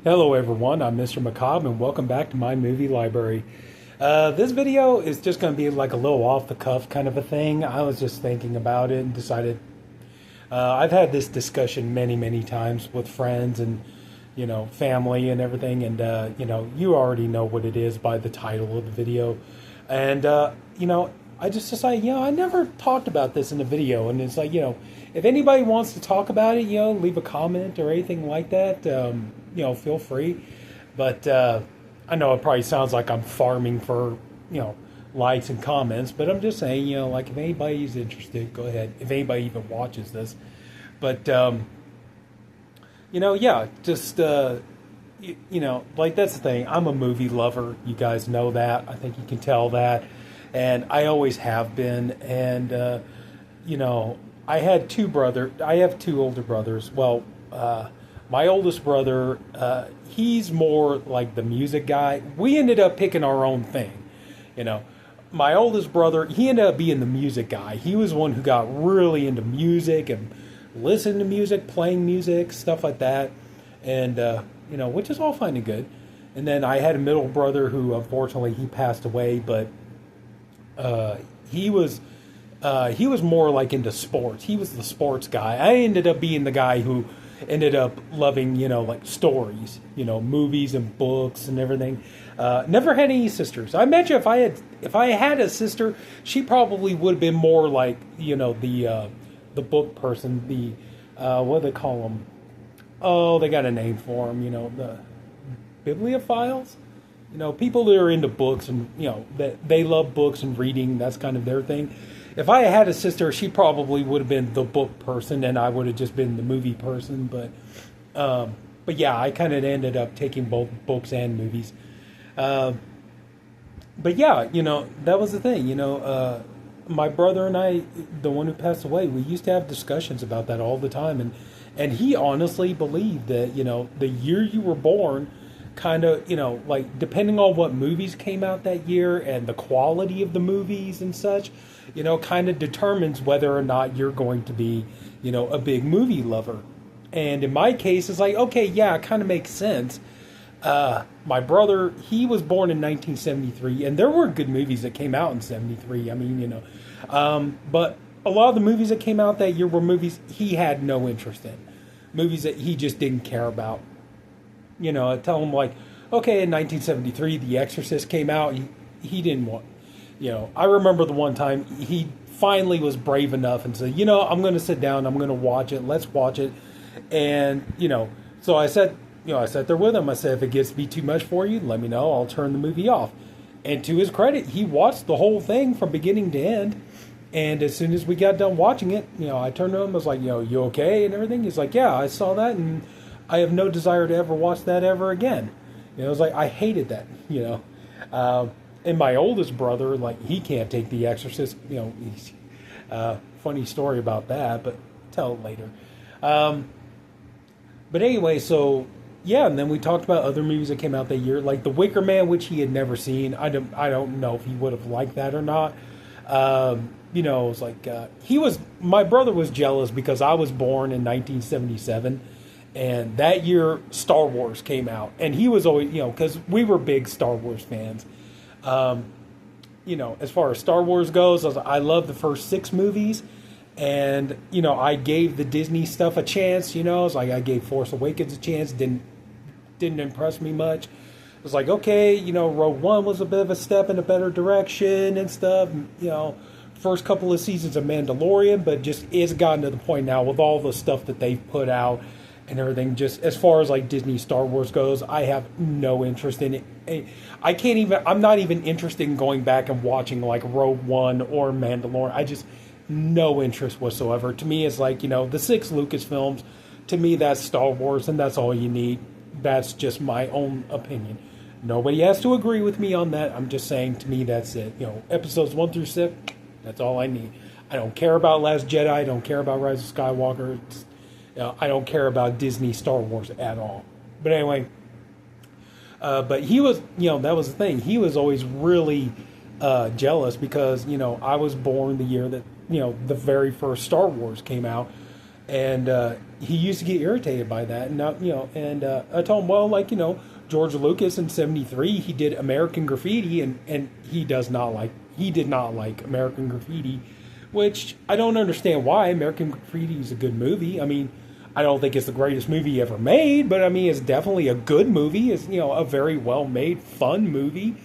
Hello everyone, I'm Mr. Macabre and welcome back to my movie library. This video is just going to be like a little off the cuff kind of a thing. I was just thinking about it and decided I've had this discussion many times with friends and family and everything, and you already know what it is by the title of the video. And I just decided, I never talked about this in a video, and it's like, if anybody wants to talk about it, leave a comment or anything like that, feel free. But I know it probably sounds like I'm farming for, likes and comments, but I'm just saying, like if anybody's interested, go ahead. If anybody even watches this. But, yeah, just, like that's the thing. I'm a movie lover. You guys know that. I think you can tell that. And I always have been. And, I have two older brothers. Well, my oldest brother, he's more like the music guy. We ended up picking our own thing. My oldest brother, he ended up being the music guy. He was one who got really into music and listened to music, playing music, stuff like that. And, which is all fine and good. And then I had a middle brother who, unfortunately, he passed away, but he was more like into sports. He was the sports guy. I ended up being the guy who ended up loving, like stories, movies and books and everything. Never had any sisters. I imagine if I had a sister, she probably would have been more like, the book person, the what do they call them? Oh, they got a name for them, the bibliophiles. People that are into books and, that they love books and reading, that's kind of their thing. If I had a sister, she probably would have been the book person and I would have just been the movie person. But yeah, I kind of ended up taking both books and movies. But yeah, that was the thing, my brother and I, the one who passed away, we used to have discussions about that all the time. And he honestly believed that, the year you were born, kind of, like depending on what movies came out that year and the quality of the movies and such, kind of determines whether or not you're going to be, a big movie lover. And in my case, it's like, okay, yeah, it kind of makes sense. My brother, he was born in 1973, and there were good movies that came out in 73. I mean, but a lot of the movies that came out that year were movies he had no interest in. Movies that he just didn't care about. I tell him like, okay, in 1973, The Exorcist came out. He didn't want, I remember the one time he finally was brave enough and said, I'm going to sit down. I'm going to watch it. Let's watch it. And, so I said, I sat there with him. I said, if it gets to be too much for you, let me know. I'll turn the movie off. And to his credit, he watched the whole thing from beginning to end. And as soon as we got done watching it, I turned to him. I was like, you okay and everything? He's like, yeah, I saw that and I have no desire to ever watch that ever again. I was like, I hated that, and my oldest brother, like, he can't take The Exorcist, he's, funny story about that, but tell it later. But anyway, so, yeah, and then we talked about other movies that came out that year, like The Wicker Man, which he had never seen. I don't know if he would have liked that or not. It was like, my brother was jealous because I was born in 1977. And that year, Star Wars came out. And he was always, because we were big Star Wars fans. As far as Star Wars goes, I love the first 6 movies. And, I gave the Disney stuff a chance, It's like I gave Force Awakens a chance. Didn't impress me much. It was like, okay, Rogue One was a bit of a step in a better direction and stuff. First couple of seasons of Mandalorian, but just it's gotten to the point now with all the stuff that they've put out and everything, just as far as like Disney Star Wars goes, I have no interest in it. I'm not even interested in going back and watching like Rogue One or Mandalorian. I just, no interest whatsoever. To me, it's like, the 6 Lucasfilms, to me, that's Star Wars and that's all you need. That's just my own opinion. Nobody has to agree with me on that. I'm just saying, to me, that's it. Episodes 1 through 6, that's all I need. I don't care about Last Jedi. I don't care about Rise of Skywalker. I don't care about Disney Star Wars at all. But anyway, but he was, that was the thing. He was always really jealous because, I was born the year that, the very first Star Wars came out. and he used to get irritated by that. And now, and I told him, well, like, George Lucas in '73, he did American Graffiti, and he did not like American Graffiti, which I don't understand why. American Graffiti is a good movie. I mean, I don't think it's the greatest movie ever made, but I mean, it's definitely a good movie. It's, a very well made, fun movie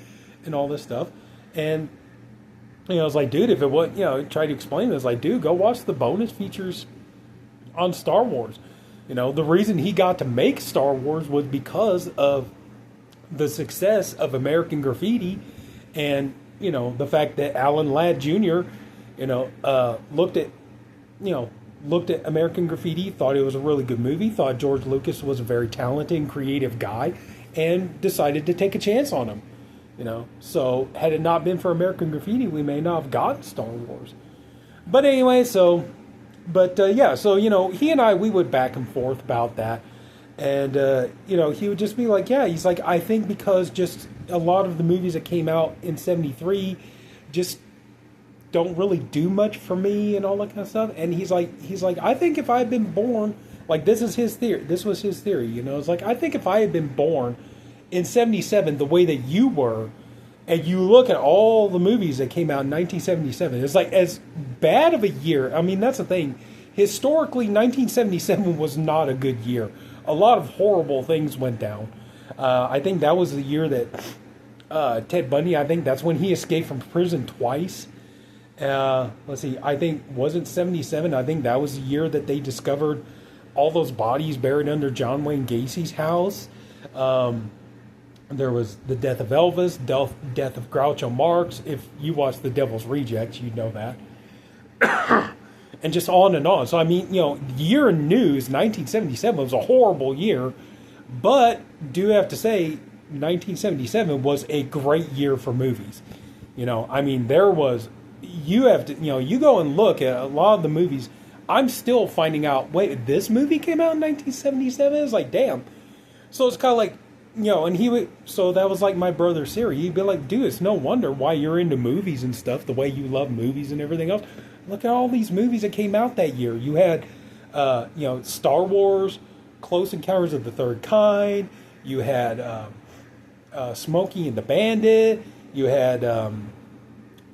and all this stuff. And, I was like, dude, if it was, try to explain it. It's like, dude, go watch the bonus features on Star Wars. The reason he got to make Star Wars was because of the success of American Graffiti, and, the fact that Alan Ladd Jr., looked at, looked at American Graffiti, thought it was a really good movie, thought George Lucas was a very talented and creative guy, and decided to take a chance on him. So had it not been for American Graffiti, we may not have gotten Star Wars. But anyway, so he and I, we would back and forth about that. And, he would just be like, yeah, he's like, I think because just a lot of the movies that came out in '73 just don't really do much for me and all that kind of stuff. And he's like, I think if I had been born, like, this was his theory. It's like, I think if I had been born in '77 the way that you were, and you look at all the movies that came out in 1977, it's like, as bad of a year. I mean, that's the thing. Historically, 1977 was not a good year. A lot of horrible things went down. I think that was the year that Ted Bundy, I think that's when he escaped from prison twice. Let's see, I think, wasn't '77? I think that was the year that they discovered all those bodies buried under John Wayne Gacy's house. There was the death of Elvis, death of Groucho Marx. If you watch The Devil's Rejects, you'd know that. And just on and on. So, I mean, the year in news, 1977 was a horrible year. But, do have to say, 1977 was a great year for movies. I mean, there was, you have to, you go and look at a lot of the movies. I'm still finding out, wait, this movie came out in 1977? It's like, damn. So, it's kind of like, and he would, so that was like my brother's theory. He'd be like, dude, it's no wonder why you're into movies and stuff, the way you love movies and everything else. Look at all these movies that came out that year. You had, Star Wars, Close Encounters of the Third Kind. You had Smokey and the Bandit. You had,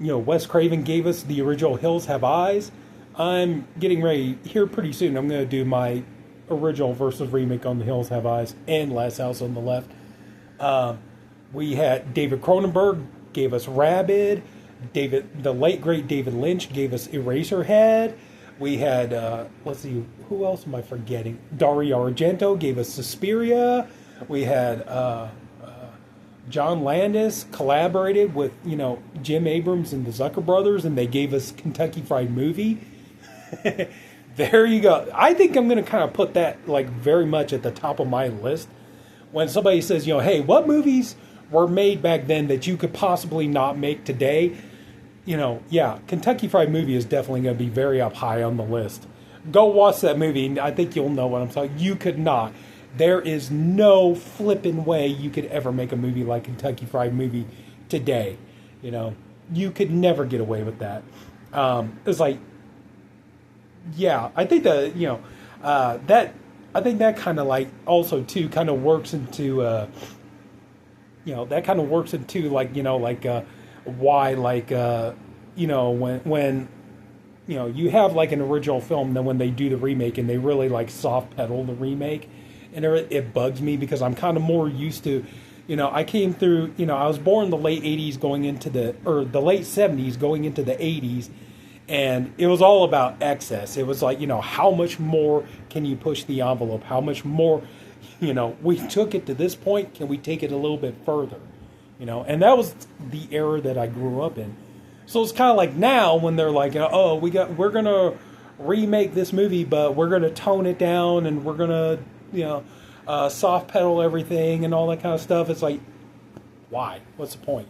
Wes Craven gave us the original Hills Have Eyes. I'm getting ready here pretty soon. I'm going to do my original versus remake on The Hills Have Eyes and Last House on the Left. We had David Cronenberg gave us Rabid. The late great David Lynch gave us Eraserhead. We had, let's see, who else am I forgetting? Dario Argento gave us Suspiria. We had John Landis collaborated with, Jim Abrams and the Zucker brothers, and they gave us Kentucky Fried Movie. There you go. I think I'm going to kind of put that, like, very much at the top of my list. When somebody says, hey, what movies were made back then that you could possibly not make today? Kentucky Fried Movie is definitely going to be very up high on the list. Go watch that movie, and I think you'll know what I'm talking. You could not. There is no flipping way you could ever make a movie like Kentucky Fried Movie today. You could never get away with that. It's like, yeah, I think that, I think that kind of like also too kind of works into, that kind of works into like, why, like, when you have like an original film, then when they do the remake and they really like soft pedal the remake, and it bugs me because I'm kind of more used to, I came through, I was born in the late 80s the late 70s going into the 80s, and it was all about excess. It was like, how much more can you push the envelope? How much more, we took it to this point, can we take it a little bit further? And that was the era that I grew up in. So it's kind of like now when they're like, oh, we're going to remake this movie, but we're going to tone it down and we're going to, soft pedal everything and all that kind of stuff. It's like, why? What's the point?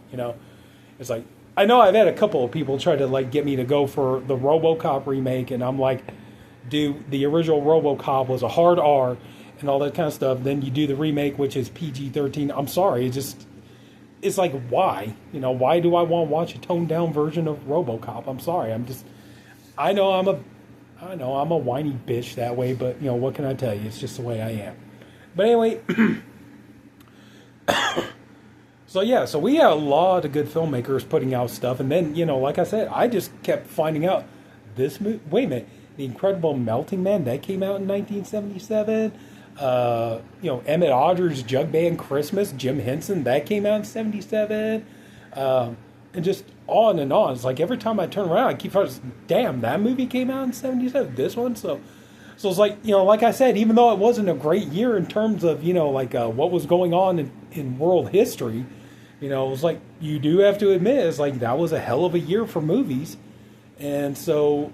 It's like, I know I've had a couple of people try to like get me to go for the RoboCop remake, and I'm like, dude, the original RoboCop was a hard R and all that kind of stuff. Then you do the remake, which is PG-13. I'm sorry, it's like, why? Why do I want to watch a toned down version of RoboCop? I'm sorry. I know I know I'm a whiny bitch that way, but you know what can I tell you? It's just the way I am. But anyway, so yeah, so we had a lot of good filmmakers putting out stuff, and then you know, like I said, I just kept finding out this movie. Wait a minute, The Incredible Melting Man that came out in 1977. You know, Emmett Otter's Jug Band Christmas, Jim Henson that came out in '77. And just on and on. It's like every time I turn around, I keep thinking, damn, that movie came out in '77. This one, so it's like, you know, like I said, even though it wasn't a great year in terms of, you know, like what was going on in world history, you know, it was like you do have to admit, it's like that was a hell of a year for movies, and so,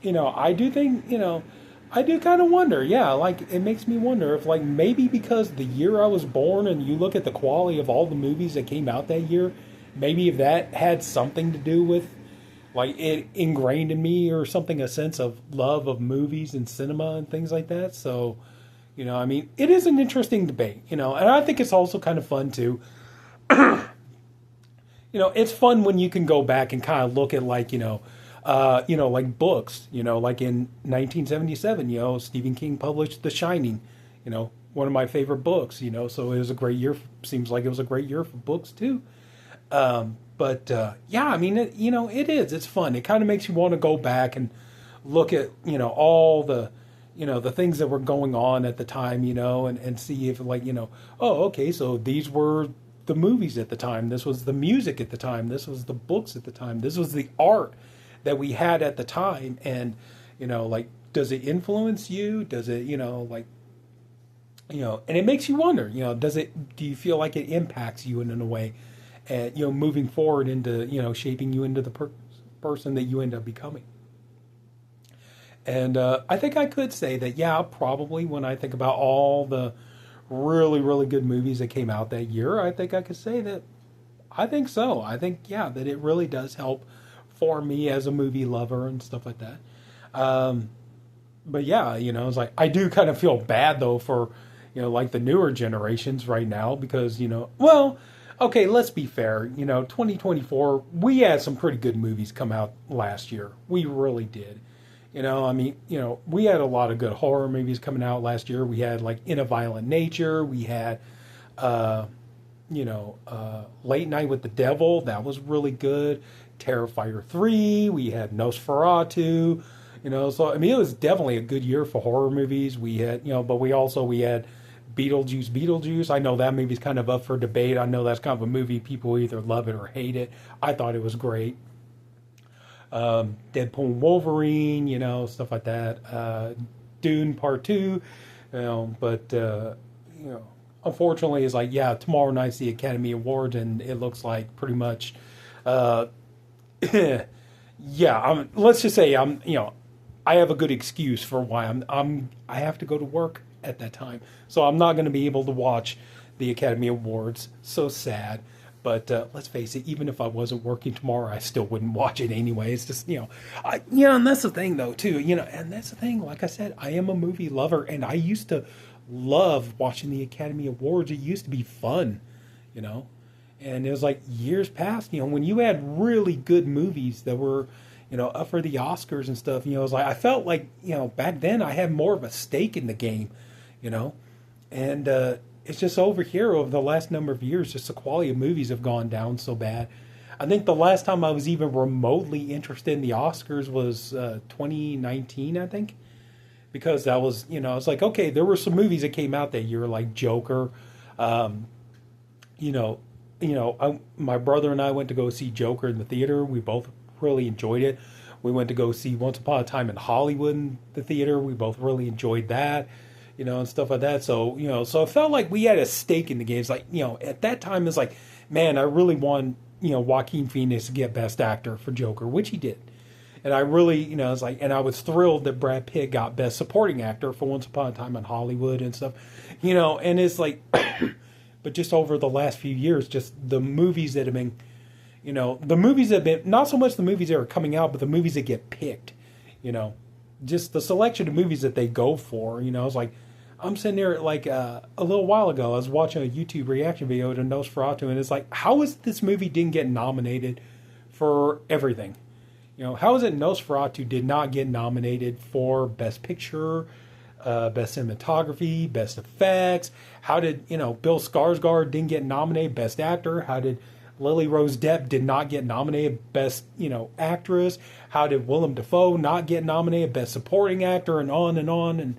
you know, I do think, you know, I do kind of wonder, yeah, like it makes me wonder if like maybe because the year I was born and you look at the quality of all the movies that came out that year. Maybe if that had something to do with, like, it ingrained in me or something, a sense of love of movies and cinema and things like that. So, you know, I mean, it is an interesting debate, you know, and I think it's also kind of fun too. You know, it's fun when you can go back and kind of look at like, you know, like books, you know, like in 1977, you know, Stephen King published The Shining, you know, one of my favorite books, you know, so it was a great year. Seems like it was a great year for books too. But yeah, I mean, you know, it is. It's fun. It kind of makes you want to go back and look at, you know, all the, you know, the things that were going on at the time, you know, and see if like, you know, oh, okay, so these were the movies at the time. This was the music at the time. This was the books at the time. This was the art that we had at the time. And, you know, like, does it influence you? Does it, you know, like, you know, and it makes you wonder, you know, do you feel like it impacts you in a way? And, you know, moving forward into, you know, shaping you into the person that you end up becoming. And I think I could say that, yeah, probably when I think about all the really, really good movies that came out that year, I think I could say that I think so. I think, yeah, that it really does help for me as a movie lover and stuff like that. But yeah, you know, it's like, I do kind of feel bad though for, you know, like the newer generations right now because, you know, well, okay, let's be fair. You know, 2024, we had some pretty good movies come out last year. We really did. You know, I mean, you know, we had a lot of good horror movies coming out last year. We had like In a Violent Nature. We had, Late Night with the Devil. That was really good. Terrifier 3. We had Nosferatu. You know, so I mean, it was definitely a good year for horror movies. We had, you know, but we had Beetlejuice. I know that movie's kind of up for debate. I know that's kind of a movie people either love it or hate it. I thought it was great. Deadpool and Wolverine, you know, stuff like that. Dune Part 2, you know, but, you know, unfortunately it's like, yeah, tomorrow night's the Academy Awards and it looks like pretty much, yeah, let's just say you know, I have a good excuse for why I have to go to work at that time. So I'm not going to be able to watch the Academy Awards. So sad. But let's face it, even if I wasn't working tomorrow, I still wouldn't watch it anyway. It's just, you know, and that's the thing though too, you know, and that's the thing. Like I said, I am a movie lover, and I used to love watching the Academy Awards. It used to be fun, you know, and it was like years past, you know, when you had really good movies that were, you know, up for the Oscars and stuff. You know, it was like I felt like, you know, back then I had more of a stake in the game, you know, and it's just over here over the last number of years, just the quality of movies have gone down so bad. I think the last time I was even remotely interested in the Oscars was 2019, I think, because that was, you know, it's like, okay, there were some movies that came out that year, like Joker. My brother and I went to go see Joker in the theater. We both really enjoyed it. We went to go see Once Upon a Time in Hollywood in the theater. We both really enjoyed that, you know, and stuff like that. So, you know, so it felt like we had a stake in the game. It's like, you know, at that time, it's like, man, I really want, you know, Joaquin Phoenix to get Best Actor for Joker, which he did. And I really, you know, it's like, and I was thrilled that Brad Pitt got Best Supporting Actor for Once Upon a Time in Hollywood and stuff, you know, and it's like, but just over the last few years, just the movies that have been, you know, the movies that have been, not so much the movies that are coming out, but the movies that get picked, you know, just the selection of movies that they go for, you know, it's like, I'm sitting there like a little while ago, I was watching a YouTube reaction video to Nosferatu, and it's like, how is this movie didn't get nominated for everything? You know, how is it Nosferatu did not get nominated for Best Picture, Best Cinematography, Best Effects? How did, you know, Bill Skarsgård didn't get nominated Best Actor? How did Lily Rose Depp did not get nominated Best, you know, Actress? How did Willem Dafoe not get nominated Best Supporting Actor? And on and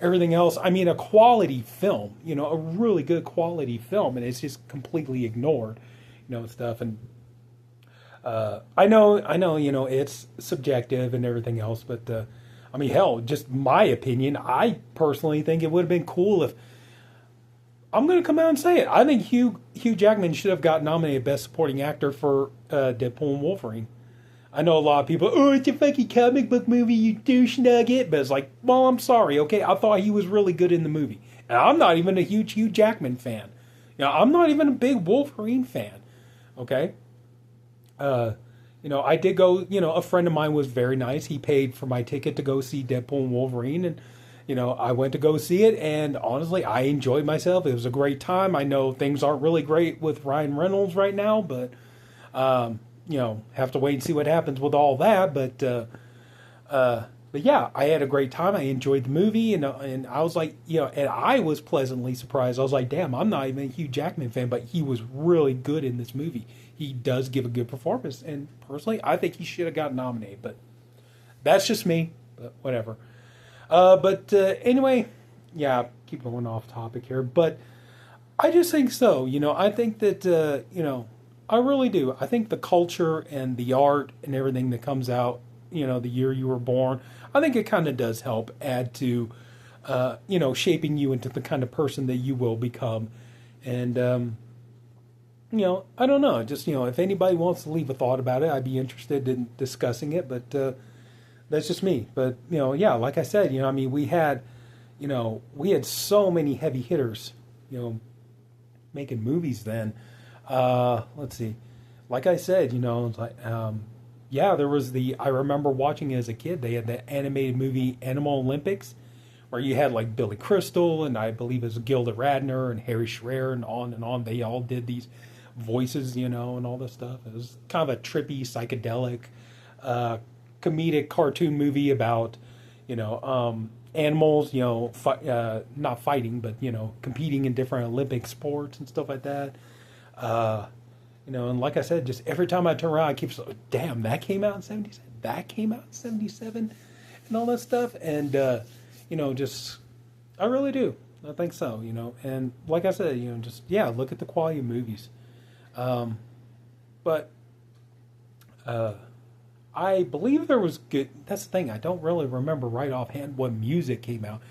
everything else. I mean, a quality film, you know, a really good quality film, and it's just completely ignored, you know, stuff. And I know, you know, it's subjective and everything else, but I mean, hell, just my opinion. I personally think it would have been cool if I'm going to come out and say it. I think Hugh Jackman should have got nominated Best Supporting Actor for Deadpool and Wolverine. I know a lot of people, oh, it's a fucking comic book movie, you douche nugget. But it's like, well, I'm sorry, okay? I thought he was really good in the movie. And I'm not even a huge Hugh Jackman fan. You know, I'm not even a big Wolverine fan, okay? You know, I did go, you know, a friend of mine was very nice. He paid for my ticket to go see Deadpool and Wolverine. And, you know, I went to go see it. And honestly, I enjoyed myself. It was a great time. I know things aren't really great with Ryan Reynolds right now, but, you know, have to wait and see what happens with all that. But yeah, I had a great time. I enjoyed the movie, and I was like, you know, and I was pleasantly surprised. I was like, damn, I'm not even a Hugh Jackman fan, but he was really good in this movie. He does give a good performance, and personally, I think he should have got nominated. But that's just me. But whatever. Anyway, yeah, keep going off topic here, but I just think so. You know, I think that you know. I really do. I think the culture and the art and everything that comes out, you know, the year you were born, I think it kind of does help add to, you know, shaping you into the kind of person that you will become. And, you know, I don't know. Just, you know, if anybody wants to leave a thought about it, I'd be interested in discussing it. But that's just me. But, you know, yeah, like I said, you know, I mean, we had so many heavy hitters, you know, making movies then. Let's see. Like I said, you know, it's like, yeah, there was I remember watching it as a kid. They had the animated movie Animal Olympics, where you had like Billy Crystal and I believe it was Gilda Radner and Harry Shearer and on and on. They all did these voices, you know, and all this stuff. It was kind of a trippy, psychedelic, comedic cartoon movie about, you know, animals, you know, not fighting, but, you know, competing in different Olympic sports and stuff like that. You know, and like I said, just every time I turn around, I keep saying, damn, that came out in 77, that came out in 77, and all that stuff. And, you know, just, I really do. I think so, you know. And like I said, you know, just, yeah, look at the quality of movies. But I believe there was good, that's the thing, I don't really remember right offhand what music came out.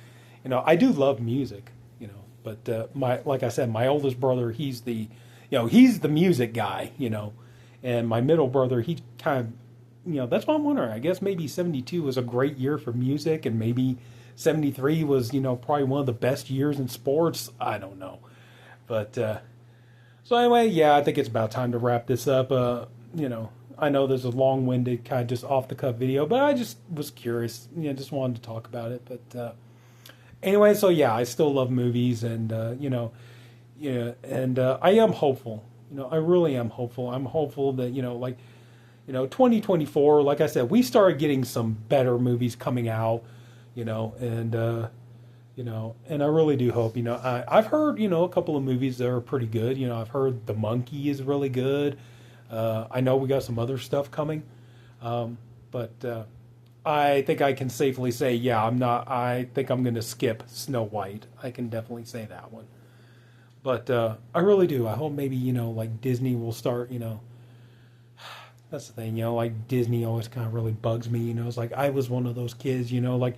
You know, I do love music, you know, but like I said, my oldest brother, he's the music guy, you know, and my middle brother, he kind of, you know, that's what I'm wondering. I guess maybe 72 was a great year for music, and maybe 73 was, you know, probably one of the best years in sports. I don't know. But, so anyway, yeah, I think it's about time to wrap this up. You know, I know there's a long-winded kind of just off-the-cuff video, but I just was curious, you know, just wanted to talk about it. But, anyway, so yeah, I still love movies, and, you know, yeah, and I am hopeful. You know, I really am hopeful. I'm hopeful that, you know, like, you know, 2024, like I said, we started getting some better movies coming out, you know, and, you know, and I really do hope, you know, I've heard, you know, a couple of movies that are pretty good. You know, I've heard The Monkey is really good. I know we got some other stuff coming. But I think I can safely say, yeah, I think I'm going to skip Snow White. I can definitely say that one. But I really do. I hope maybe, you know, like Disney will start, you know. That's the thing, you know, like Disney always kind of really bugs me, you know. It's like I was one of those kids, you know, like,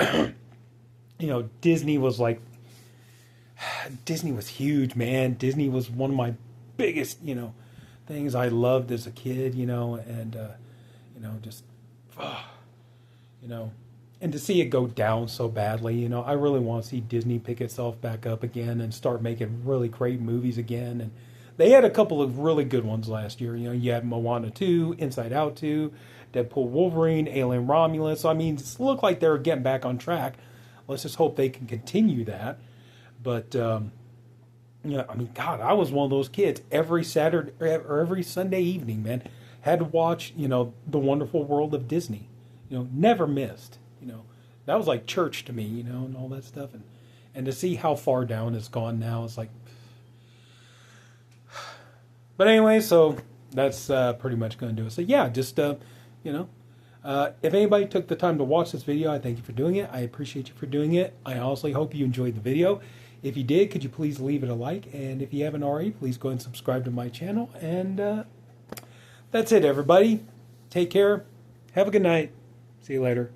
you know, Disney was huge, man. Disney was one of my biggest, you know, things I loved as a kid, you know, and, you know, just, you know. And to see it go down so badly, you know, I really want to see Disney pick itself back up again and start making really great movies again. And they had a couple of really good ones last year. You know, you had Moana 2, Inside Out 2, Deadpool Wolverine, Alien Romulus. So, I mean, it looked like they were getting back on track. Let's just hope they can continue that. But, you know, I mean, God, I was one of those kids every Saturday or every Sunday evening, man. had to watch, The Wonderful World of Disney. Never missed. That was like church to me, and all that stuff. And to see how far down it's gone now, it's like. But anyway, so that's pretty much going to do it. So yeah, just if anybody took the time to watch this video, I thank you for doing it. I appreciate you for doing it. I honestly hope you enjoyed the video. If you did, could you please leave it a like? And if you haven't already, please go and subscribe to my channel. And that's it, everybody. Take care. Have a good night. See you later.